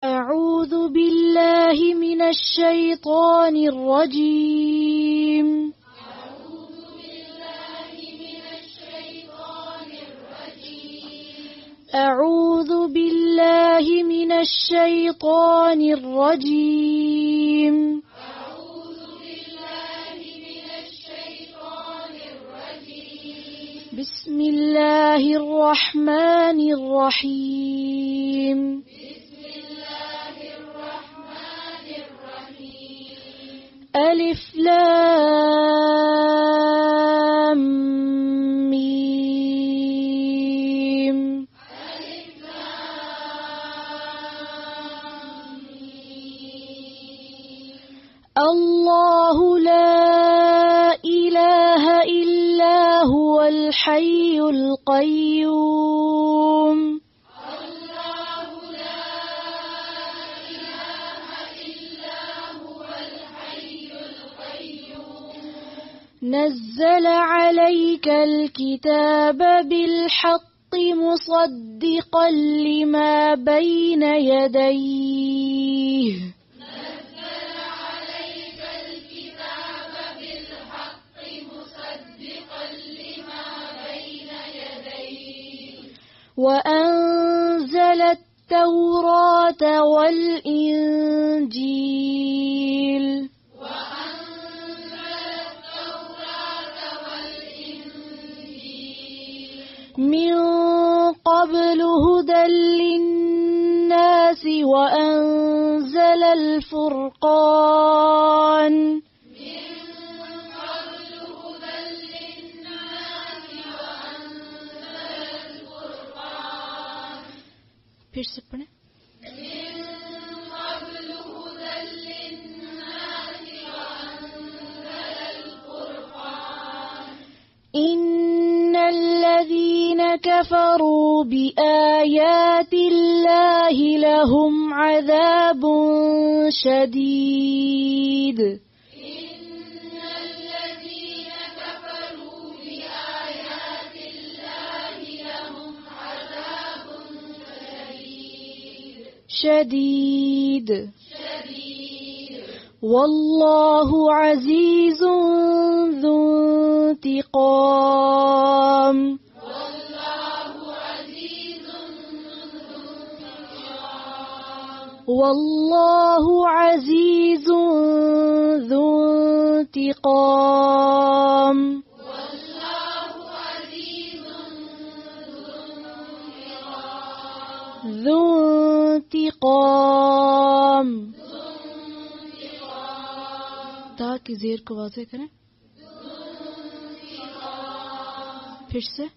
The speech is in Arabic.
أعوذ بالله من الشيطان الرجيم. أعوذ بالله من الشيطان الرجيم. بسم الله الرحمن الرحيم. ألف لام ميم. الله لا إله إلا هو الحي القيوم. نزل عليك الكتاب بالحق مصدقا لما بين يديه. وأنزل التوراة والإنجيل. من قبل هدى للناس وأنزل الفرقان. फिर से पढ़ें. إن الذين كفروا بآيات الله لهم عذاب شديد. شديد. والله عزيز ذو انتقام. والله عزيز ذو انتقام. ذو انتقام. تا की ज़ेर को वाज़ेह करें. फिर से